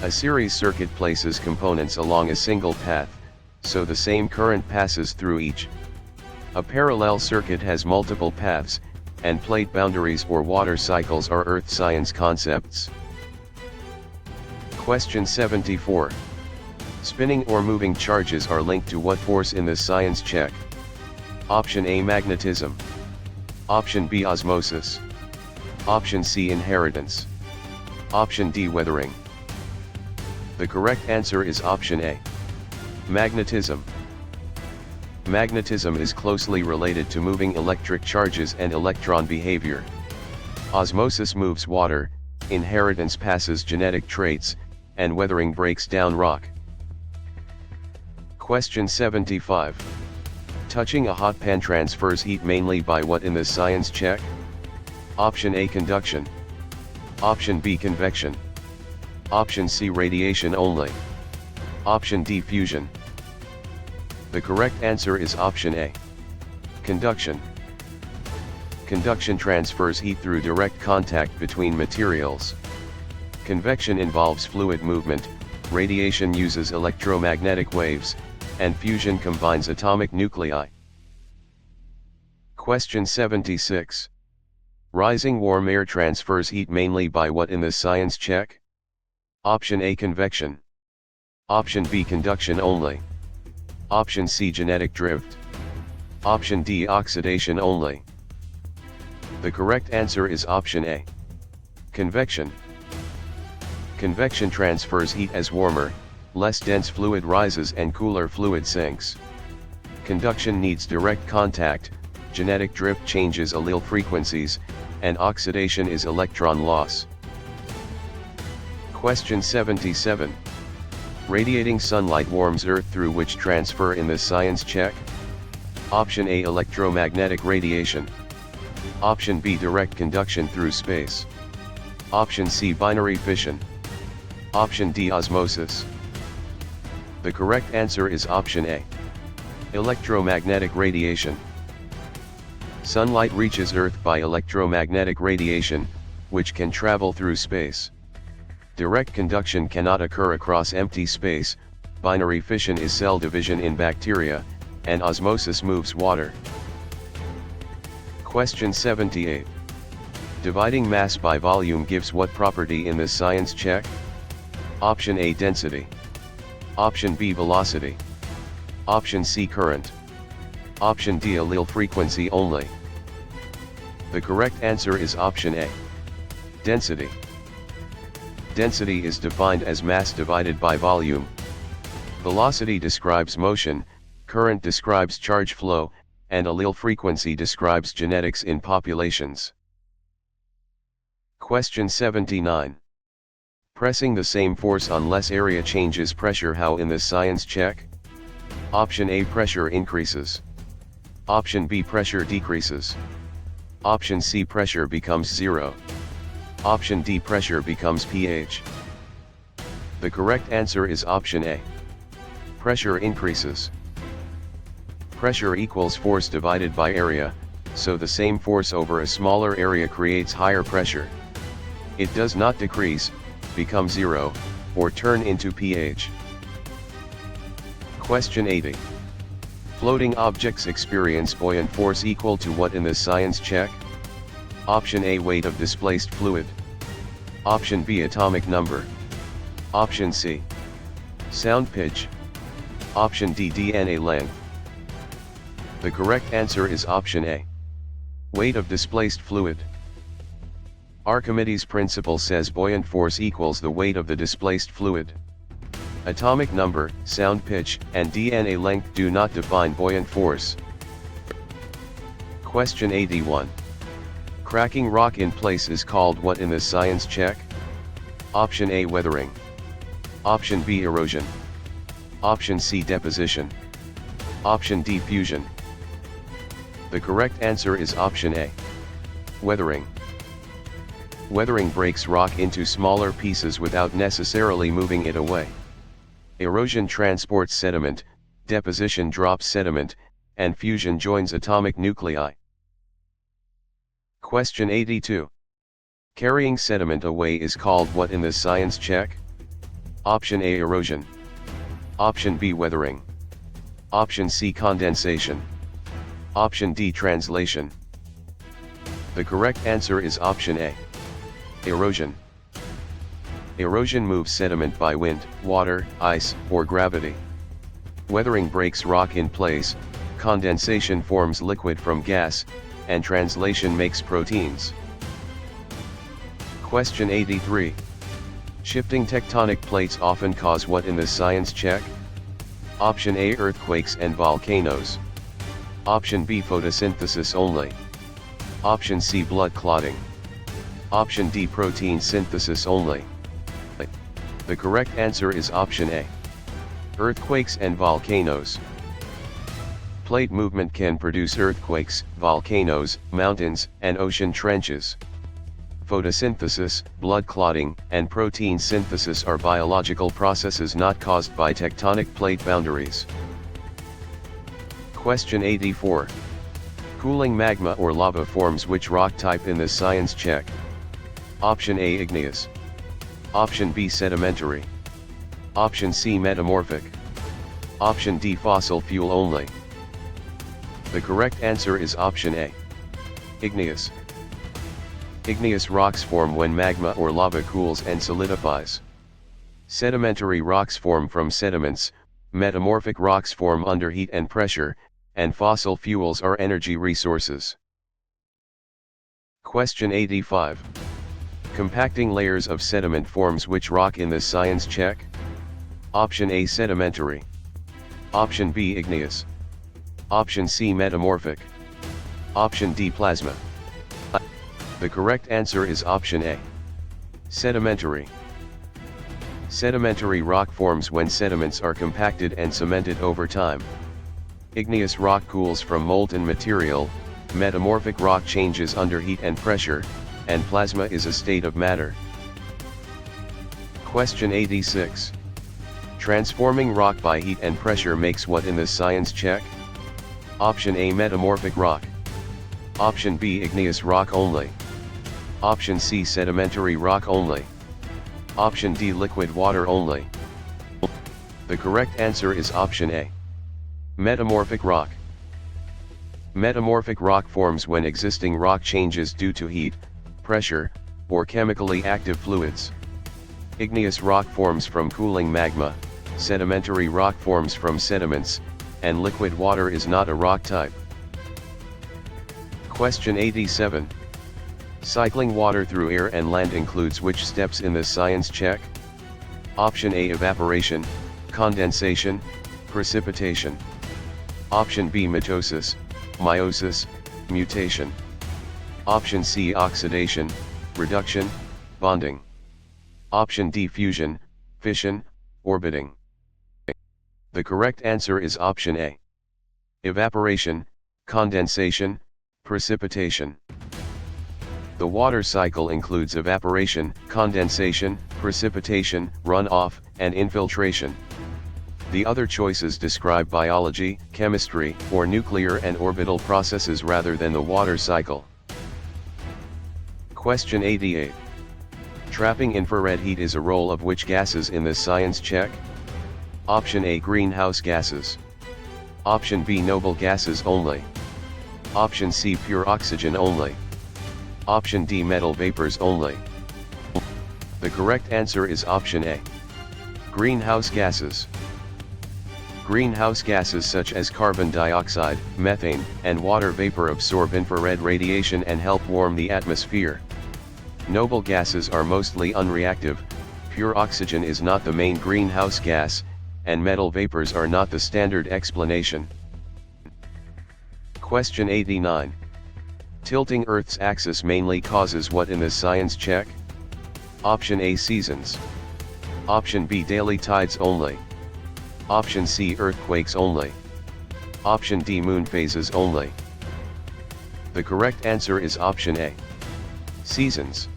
A series circuit places components along a single path, so the same current passes through each. A parallel circuit has multiple paths, and plate boundaries or water cycles are earth science concepts. Question 74. Spinning or moving charges are linked to what force in the science check? Option A, magnetism. Option B, osmosis. Option C, inheritance. Option D, weathering. The correct answer is option A. Magnetism. Magnetism is closely related to moving electric charges and electron behavior. Osmosis moves water, inheritance passes genetic traits, and weathering breaks down rock. Question 75. Touching a hot pan transfers heat mainly by what in the science check? Option A, conduction. Option B, convection. Option C, radiation only. Option D, fusion. The correct answer is option A. Conduction. Conduction transfers heat through direct contact between materials. Convection involves fluid movement, radiation uses electromagnetic waves, and fusion combines atomic nuclei. Question 76. Rising warm air transfers heat mainly by what in the science check? Option A, convection. Option B, conduction only. Option C, genetic drift. Option D, oxidation only. The correct answer is option A. Convection. Convection transfers heat as warmer, less dense fluid rises and cooler fluid sinks. Conduction needs direct contact, genetic drift changes allele frequencies, and oxidation is electron loss. Question 77. Radiating sunlight warms Earth through which transfer in the science check? Option A, electromagnetic radiation. Option B, direct conduction through space. Option C, binary fission. Option D, osmosis. The correct answer is option A. Electromagnetic radiation. Sunlight reaches Earth by electromagnetic radiation, which can travel through space. Direct conduction cannot occur across empty space, binary fission is cell division in bacteria, and osmosis moves water. Question 78. Dividing mass by volume gives what property in the science check? Option A, density. Option B, velocity. Option C, current. Option D, allele frequency only. The correct answer is option A. Density. Density is defined as mass divided by volume. Velocity describes motion, current describes charge flow, and allele frequency describes genetics in populations. Question 79. Pressing the same force on less area changes pressure how in the science check? Option A, pressure increases. Option B, pressure decreases. Option C, pressure becomes 0. Option D, pressure becomes pH. The correct answer is option A. Pressure increases. Pressure equals force divided by area, so the same force over a smaller area creates higher pressure. It does not decrease, become 0, or turn into pH. Question 80. Floating objects experience buoyant force equal to what in this science check? Option A, weight of displaced fluid. Option B, atomic number. Option C, sound pitch. Option D, DNA length. The correct answer is option A. Weight of displaced fluid. Archimedes' principle says buoyant force equals the weight of the displaced fluid. Atomic number, sound pitch, and DNA length do not define buoyant force. Question 81. Cracking rock in place is called what in this science check? Option A, weathering. Option B, erosion. Option C, deposition. Option D, fusion. The correct answer is option A. Weathering. Weathering breaks rock into smaller pieces without necessarily moving it away. Erosion transports sediment, deposition drops sediment, and fusion joins atomic nuclei. Question 82. Carrying sediment away is called what in this science check? Option A, erosion. Option B, weathering. Option C, condensation. Option D, translation. The correct answer is option A. Erosion. Erosion moves sediment by wind, water, ice, or gravity. Weathering breaks rock in place, condensation forms liquid from gas, and translation makes proteins. Question 83. Shifting tectonic plates often cause what in this science check? Option A, earthquakes and volcanoes. Option B, photosynthesis only. Option C, blood clotting. Option D, protein synthesis only. The correct answer is option A. Earthquakes and volcanoes. Plate movement can produce earthquakes, volcanoes, mountains, and ocean trenches. Photosynthesis, blood clotting, and protein synthesis are biological processes not caused by tectonic plate boundaries. Question 84. Cooling magma or lava forms which rock type in this science check? Option A, igneous. Option B, sedimentary. Option C, metamorphic. Option D, fossil fuel only. The correct answer is option A. Igneous. Igneous rocks form when magma or lava cools and solidifies. Sedimentary rocks form from sediments, metamorphic rocks form under heat and pressure, and fossil fuels are energy resources. Question 85. Compacting layers of sediment forms which rock in this science check? Option A, sedimentary. Option B, igneous. Option C, metamorphic. Option D, plasma. The correct answer is option A. Sedimentary. Sedimentary rock forms when sediments are compacted and cemented over time. Igneous rock cools from molten material, metamorphic rock changes under heat and pressure, and plasma is a state of matter. Question 86. Transforming rock by heat and pressure makes what in this science check? Option A, metamorphic rock. Option B, igneous rock only. Option C, sedimentary rock only. Option D, liquid water only. The correct answer is option A. Metamorphic rock. Metamorphic rock forms when existing rock changes due to heat, pressure, or chemically active fluids. Igneous rock forms from cooling magma, sedimentary rock forms from sediments, and liquid water is not a rock type. Question 87. Cycling water through air and land includes which steps in this science check? Option A, evaporation, condensation, precipitation. Option B, mitosis, meiosis, mutation. Option C, oxidation, reduction, bonding. Option D, fusion, fission, orbiting. The correct answer is option A. Evaporation, condensation, precipitation. The water cycle includes evaporation, condensation, precipitation, runoff, and infiltration. The other choices describe biology, chemistry, or nuclear and orbital processes rather than the water cycle. Question 88. Trapping infrared heat is a role of which gases in this science check? Option A, greenhouse gases. Option B, noble gases only. Option C, pure oxygen only. Option D, metal vapors only. The correct answer is option A. Greenhouse gases. Greenhouse gases such as carbon dioxide, methane, and water vapor absorb infrared radiation and help warm the atmosphere. Noble gases are mostly unreactive, pure oxygen is not the main greenhouse gas, and metal vapors are not the standard explanation. Question 89. Tilting Earth's axis mainly causes what in this science check? Option A, seasons. Option B, daily tides only. Option C, earthquakes only. Option D, moon phases only. The correct answer is option A. Seasons.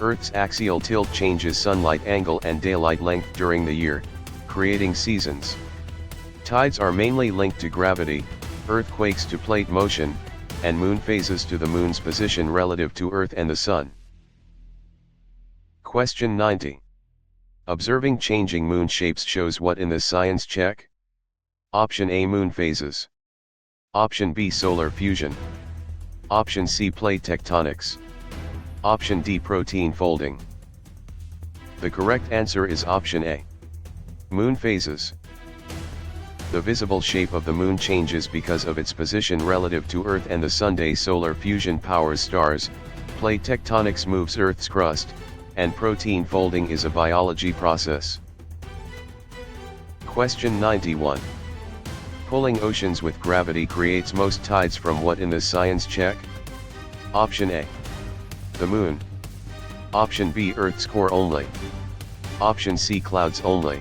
Earth's axial tilt changes sunlight angle and daylight length during the year, creating seasons. Tides are mainly linked to gravity, earthquakes to plate motion, and moon phases to the moon's position relative to Earth and the Sun. Question 90. Observing changing moon shapes shows what in this science check? Option A, moon phases. Option B, solar fusion. Option C, plate tectonics. Option D, protein folding. The correct answer is option A. Moon phases. The visible shape of the moon changes because of its position relative to Earth and the Sun. Solar fusion powers stars, plate tectonics moves Earth's crust, and protein folding is a biology process. Question 91. Pulling oceans with gravity creates most tides from what in this science check? Option A. The moon. Option B, Earth's core only. Option C, clouds only.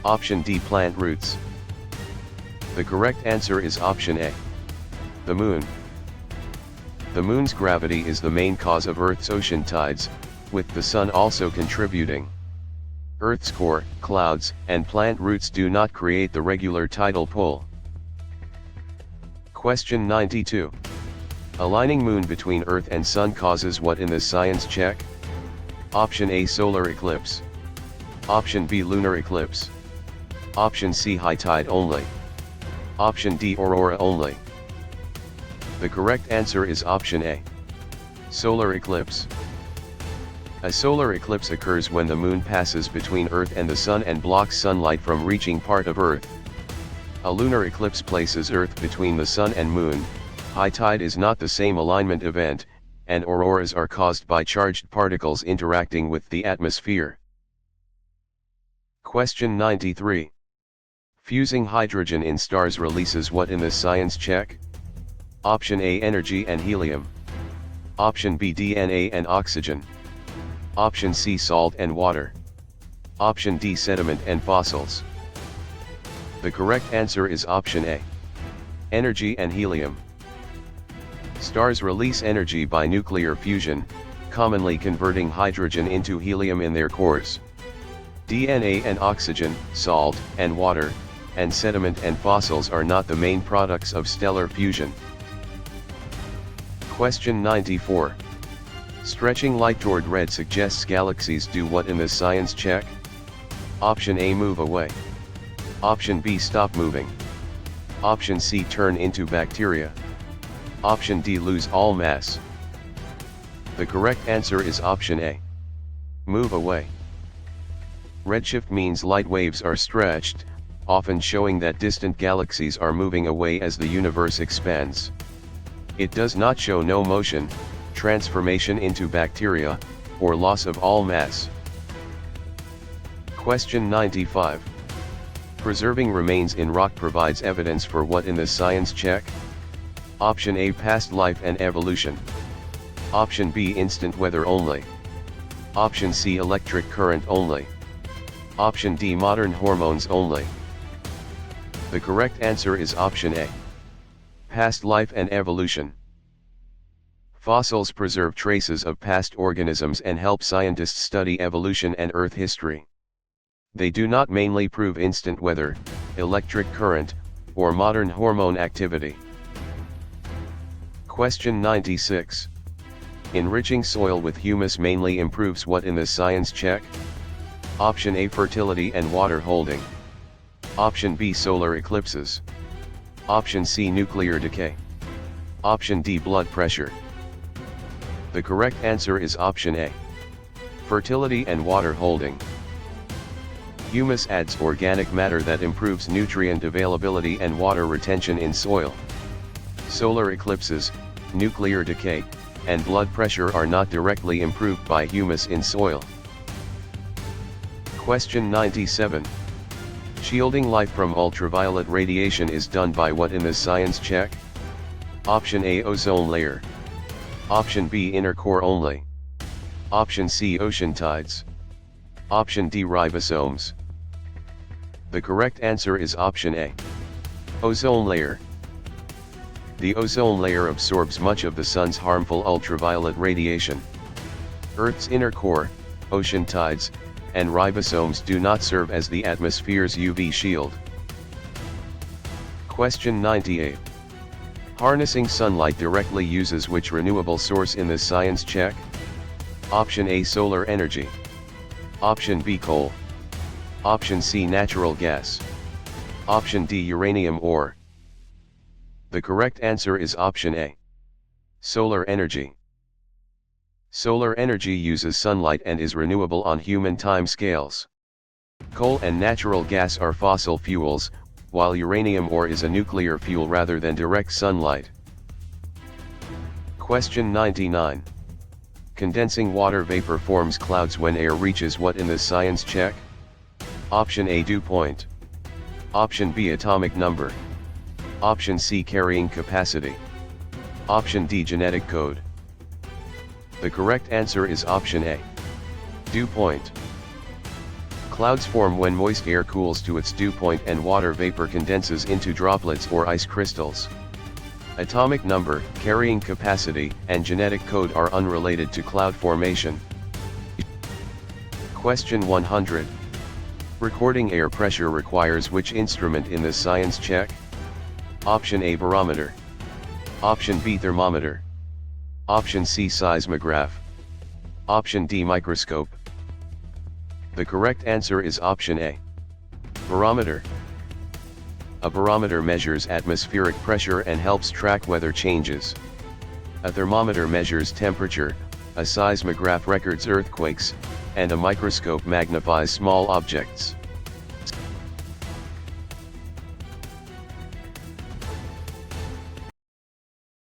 Option D, plant roots. The correct answer is option A. The moon. The moon's gravity is the main cause of Earth's ocean tides, with the sun also contributing. Earth's core, clouds, and plant roots do not create the regular tidal pull. Question 92. Aligning moon between Earth and Sun causes what in this science check? Option A, solar eclipse. Option B, lunar eclipse. Option C, high tide only. Option D, aurora only. The correct answer is option A. Solar eclipse. A solar eclipse occurs when the moon passes between Earth and the Sun and blocks sunlight from reaching part of Earth. A lunar eclipse places Earth between the Sun and Moon. High tide is not the same alignment event, and auroras are caused by charged particles interacting with the atmosphere. Question 93. Fusing hydrogen in stars releases what in this science check? Option A, energy and helium. Option B, DNA and oxygen. Option C, salt and water. Option D, sediment and fossils. The correct answer is option A. Energy and helium. Stars release energy by nuclear fusion, commonly converting hydrogen into helium in their cores. DNA and oxygen, salt and water, and sediment and fossils are not the main products of stellar fusion. Question 94. Stretching light toward red suggests galaxies do what in this science check? Option A, move away. Option B, stop moving. Option C, turn into bacteria. Option D, lose all mass. The correct answer is option A. Move away. Redshift means light waves are stretched, often showing that distant galaxies are moving away as the universe expands. It does not show no motion, transformation into bacteria, or loss of all mass. Question 95. Preserving remains in rock provides evidence for what in this science check? Option A, past life and evolution. Option B, instant weather only. Option C, electric current only. Option D, modern hormones only. The correct answer is option A. Past life and evolution. Fossils preserve traces of past organisms and help scientists study evolution and Earth history. They do not mainly prove instant weather, electric current, or modern hormone activity. Question 96. Enriching soil with humus mainly improves what in the science check? Option A, fertility and water holding. Option B, solar eclipses. Option C, nuclear decay. Option D, blood pressure. The correct answer is option A. Fertility and water holding. Humus adds organic matter that improves nutrient availability and water retention in soil. Solar eclipses, nuclear decay, and blood pressure are not directly improved by humus in soil. Question 97. Shielding life from ultraviolet radiation is done by what in the science check? Option A, ozone layer. Option B, inner core only. Option C, ocean tides. Option D, ribosomes. The correct answer is option A. Ozone layer. The ozone layer absorbs much of the sun's harmful ultraviolet radiation. Earth's inner core, ocean tides, and ribosomes do not serve as the atmosphere's UV shield. Question 98. Harnessing sunlight directly uses which renewable source in the science check? Option A, solar energy. Option B, coal. Option C, natural gas. Option D, uranium ore. The correct answer is option A. Solar energy. Solar energy uses sunlight and is renewable on human time scales. Coal and natural gas are fossil fuels, while uranium ore is a nuclear fuel rather than direct sunlight. Question 99. Condensing water vapor forms clouds when air reaches what in the science check? Option A, dew point. Option B, atomic number. Option C, carrying capacity. Option D, genetic code. The correct answer is option A. Dew point. Clouds form when moist air cools to its dew point and water vapor condenses into droplets or ice crystals. Atomic number, carrying capacity, and genetic code are unrelated to cloud formation. Question 100. Recording air pressure requires which instrument in the science check? Option A, barometer. Option B, thermometer. Option C, seismograph. Option D, microscope. The correct answer is option A. Barometer. A barometer measures atmospheric pressure and helps track weather changes. A thermometer measures temperature, a seismograph records earthquakes, and a microscope magnifies small objects.